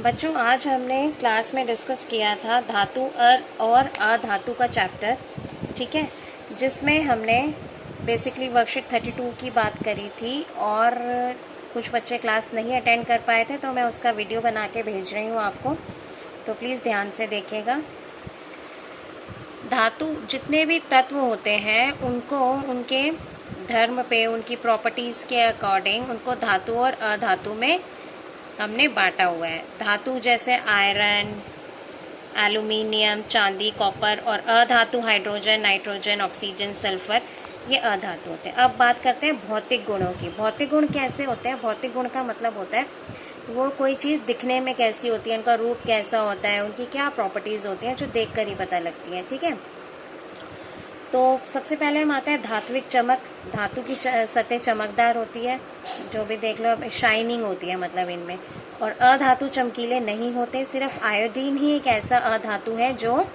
बच्चों, आज हमने क्लास में डिस्कस किया था धातु और अधातु का चैप्टर, ठीक है, जिसमें हमने बेसिकली वर्कशीट 32 की बात करी थी और कुछ बच्चे क्लास नहीं अटेंड कर पाए थे, तो मैं उसका वीडियो बना के भेज रही हूँ आपको, तो प्लीज़ ध्यान से देखिएगा। धातु जितने भी तत्व होते हैं उनको उनके धर्म पे, उनकी प्रॉपर्टीज़ के अकॉर्डिंग उनको धातु और अधातु में हमने बांटा हुआ है। धातु जैसे आयरन, एल्यूमिनियम, चांदी, कॉपर, और अधातु हाइड्रोजन, नाइट्रोजन, ऑक्सीजन, सल्फर, ये अधातु होते हैं। अब बात करते हैं भौतिक गुणों की। भौतिक गुण कैसे होते हैं? भौतिक गुण का मतलब होता है वो कोई चीज़ दिखने में कैसी होती है, उनका रूप कैसा होता है, उनकी क्या प्रॉपर्टीज़ होती हैं जो देखकर ही पता लगती है, ठीक है। तो सबसे पहले हम आते हैं धात्विक चमक। धातु की सतह चमकदार होती है, जो भी देख लो, शाइनिंग होती है मतलब इनमें। और अधातु चमकीले नहीं होते, सिर्फ आयोडीन ही एक ऐसा अधातु है जो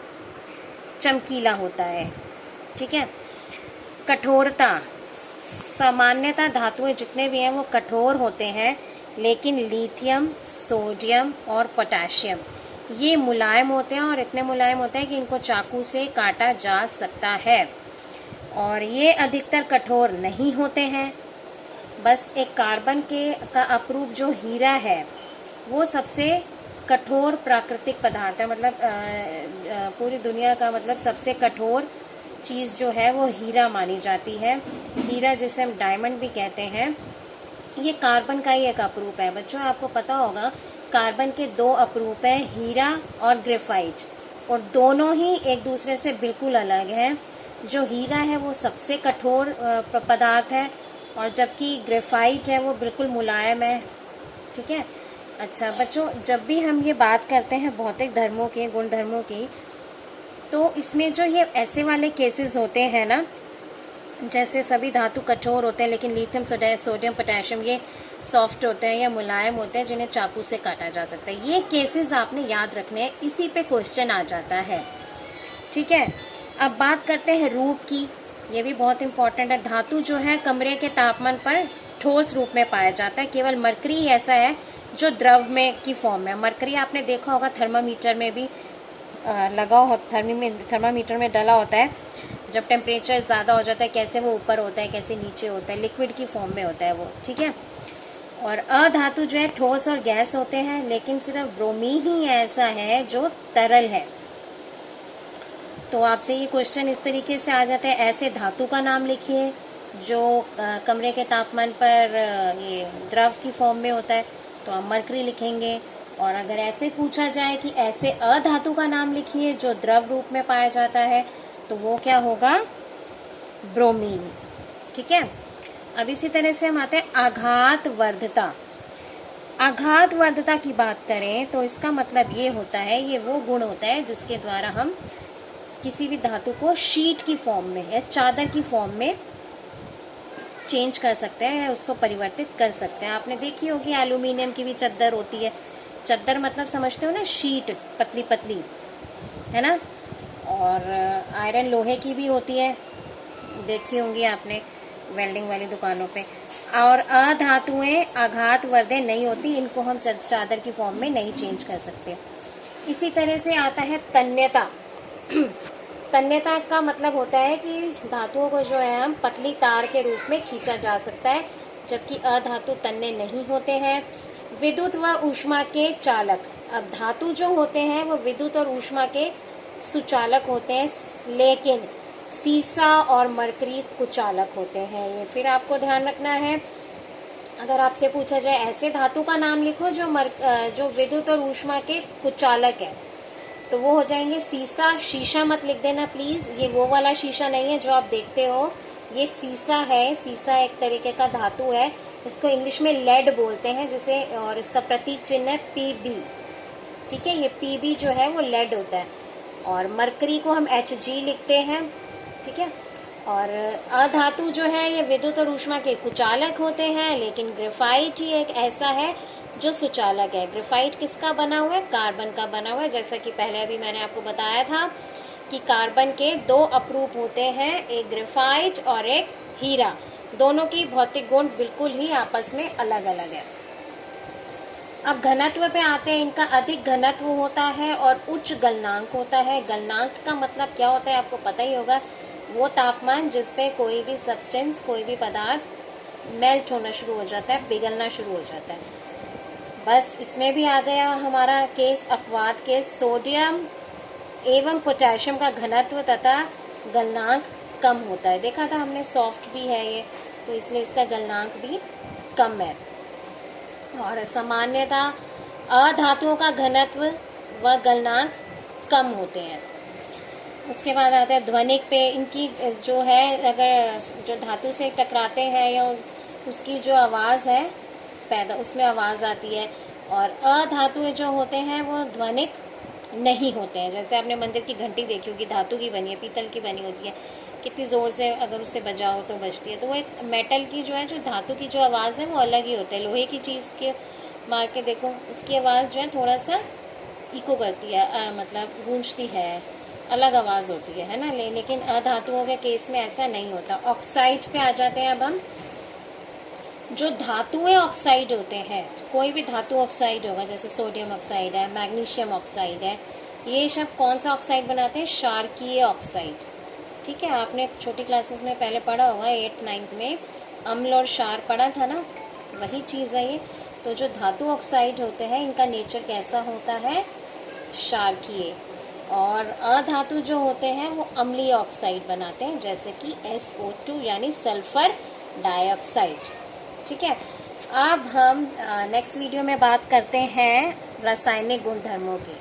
चमकीला होता है, ठीक है। कठोरता, सामान्यतः धातुएं जितने भी हैं वो कठोर होते हैं, लेकिन लिथियम, सोडियम और पोटेशियम ये मुलायम होते हैं, और इतने मुलायम होते हैं कि इनको चाकू से काटा जा सकता है। और ये अधिकतर कठोर नहीं होते हैं। बस एक कार्बन का अपरूप जो हीरा है वो सबसे कठोर प्राकृतिक पदार्थ है, मतलब पूरी दुनिया का मतलब सबसे कठोर चीज़ जो है वो हीरा मानी जाती है। हीरा जिसे हम डायमंड भी कहते हैं, ये कार्बन का ही एक अपरूप है। बच्चों, आपको पता होगा कार्बन के दो अपरूप हैं, हीरा और ग्रेफाइट, और दोनों ही एक दूसरे से बिल्कुल अलग हैं। जो हीरा है वो सबसे कठोर पदार्थ है, और जबकि ग्रेफाइट है वो बिल्कुल मुलायम है, ठीक है। अच्छा बच्चों, जब भी हम ये बात करते हैं भौतिक धर्मों के, गुण धर्मों की, तो इसमें जो ये ऐसे वाले केसेस होते हैं ना, जैसे सभी धातु कठोर होते हैं लेकिन लिथियम, सोडियम, पोटेशियम ये सॉफ्ट होते हैं या मुलायम होते हैं, जिन्हें चाकू से काटा जा सकता है। ये केसेस आपने याद रखने हैं, इसी पे क्वेश्चन आ जाता है, ठीक है। अब बात करते हैं रूप की, ये भी बहुत इंपॉर्टेंट है। धातु जो है कमरे के तापमान पर ठोस रूप में पाया जाता है। केवल मरकरी ऐसा है जो द्रव में की फॉर्म में। मरकरी आपने देखा होगा थर्मामीटर में भी लगा हो, थर्मामीटर में डला होता है। जब टेम्परेचर ज़्यादा हो जाता है कैसे वो ऊपर होता है, कैसे नीचे होता है, लिक्विड की फॉर्म में होता है वो, ठीक है। और अधातु जो है ठोस और गैस होते हैं, लेकिन सिर्फ ब्रोमीन ही ऐसा है जो तरल है। तो आपसे ये क्वेश्चन इस तरीके से आ जाते हैं, ऐसे धातु का नाम लिखिए जो कमरे के तापमान पर ये द्रव की फॉर्म में होता है, तो आप मरकरी लिखेंगे। और अगर ऐसे पूछा जाए कि ऐसे अधातु का नाम लिखिए जो द्रव रूप में पाया जाता है, तो वो क्या होगा? ब्रोमीन, ठीक है। अब इसी तरह से हम आते हैं आघात वर्धता। आघात वर्धता की बात करें तो इसका मतलब ये होता है, ये वो गुण होता है जिसके द्वारा हम किसी भी धातु को शीट की फॉर्म में या चादर की फॉर्म में चेंज कर सकते हैं या उसको परिवर्तित कर सकते हैं। आपने देखी होगी एल्यूमिनियम की भी चद्दर होती है। चद्दर मतलब समझते हो ना, शीट पतली पतली, है ना। और आयरन लोहे की भी होती है, देखी होंगी आपने वेल्डिंग वाली दुकानों पे। और अधातुएं आघात वर्धे नहीं होती, इनको हम चादर की फॉर्म में नहीं चेंज कर सकते। इसी तरह से आता है तन्यता। तन्यता का मतलब होता है कि धातुओं को जो है हम पतली तार के रूप में खींचा जा सकता है, जबकि अधातु तन्य नहीं होते हैं। विद्युत व ऊष्मा के चालक। अब धातु जो होते हैं वो विद्युत और ऊष्मा के सुचालक होते हैं, लेकिन सीसा और मरकरी कुचालक होते हैं। ये फिर आपको ध्यान रखना है। अगर आपसे पूछा जाए ऐसे धातु का नाम लिखो जो विद्युत और ऊष्मा के कुचालक है, तो वो हो जाएंगे सीसा। शीशा मत लिख देना प्लीज, ये वो वाला शीशा नहीं है जो आप देखते हो, ये सीसा है। सीसा एक तरीके का धातु है, इसको इंग्लिश में लेड बोलते हैं जिसे, और इसका प्रतीक चिन्ह है पीबी, ठीक है। ये पीबी जो है वो लेड होता है, और मरकरी को हम Hg लिखते हैं, ठीक है। और अधातु जो है ये विद्युत और ऊष्मा के कुचालक होते हैं, लेकिन ग्रेफाइट ही एक ऐसा है जो सुचालक है। ग्रेफाइट किसका बना हुआ है? कार्बन का बना हुआ है। जैसा कि पहले अभी मैंने आपको बताया था कि कार्बन के दो अपरूप होते हैं, एक ग्रेफाइट और एक हीरा। दोनों की भौतिक गुण बिल्कुल ही आपस में अलग अलग है। अब घनत्व पे आते हैं। इनका अधिक घनत्व होता है और उच्च गलनांक होता है। गलनांक का मतलब क्या होता है आपको पता ही होगा, वो तापमान जिस पे कोई भी सब्सटेंस, कोई भी पदार्थ मेल्ट होना शुरू हो जाता है, पिघलना शुरू हो जाता है। बस इसमें भी आ गया हमारा केस, अपवाद केस। सोडियम एवं पोटेशियम का घनत्व तथा गलनांक कम होता है। देखा था हमने, सॉफ्ट भी है ये, तो इसलिए इसका गलनांक भी कम है। और सामान्यतः अधातुओं का घनत्व व गलनांक कम होते हैं। उसके बाद आता है ध्वनिक पे। इनकी जो है, अगर जो धातु से टकराते हैं या उसकी जो आवाज़ है पैदा, उसमें आवाज़ आती है। और अधातुएं जो होते हैं वो ध्वनिक नहीं होते हैं। जैसे आपने मंदिर की घंटी देखी होगी, धातु की बनी है, पीतल की बनी होती है, कितनी ज़ोर से अगर उससे बजाओ तो बजती है। तो वो एक मेटल की जो है, जो धातु की जो आवाज़ है वो अलग ही होती है। लोहे की चीज़ के मार के देखो, उसकी आवाज़ जो है थोड़ा सा इको करती है, मतलब गूंजती है, अलग आवाज़ होती है ना। लेकिन अधातुओं के केस में ऐसा नहीं होता। ऑक्साइड पे आ जाते हैं अब हम। जो धातुएं ऑक्साइड होते हैं, कोई भी धातु ऑक्साइड होगा, जैसे सोडियम ऑक्साइड है, मैग्नीशियम ऑक्साइड है, ये सब कौन सा ऑक्साइड बनाते हैं? क्षारकीय ऑक्साइड। ठीक है, आपने छोटी क्लासेस में पहले पढ़ा होगा, 8th 9th में अम्ल और क्षार पढ़ा था ना, वही चीज़ है ये। तो जो धातु ऑक्साइड होते हैं, इनका नेचर कैसा होता है? क्षारकीय। और अधातु जो होते हैं वो अम्लीय ऑक्साइड बनाते हैं, जैसे कि SO2 यानी सल्फर डाइऑक्साइड। ठीक है, अब हम नेक्स्ट वीडियो में बात करते हैं रासायनिक गुणधर्मों की।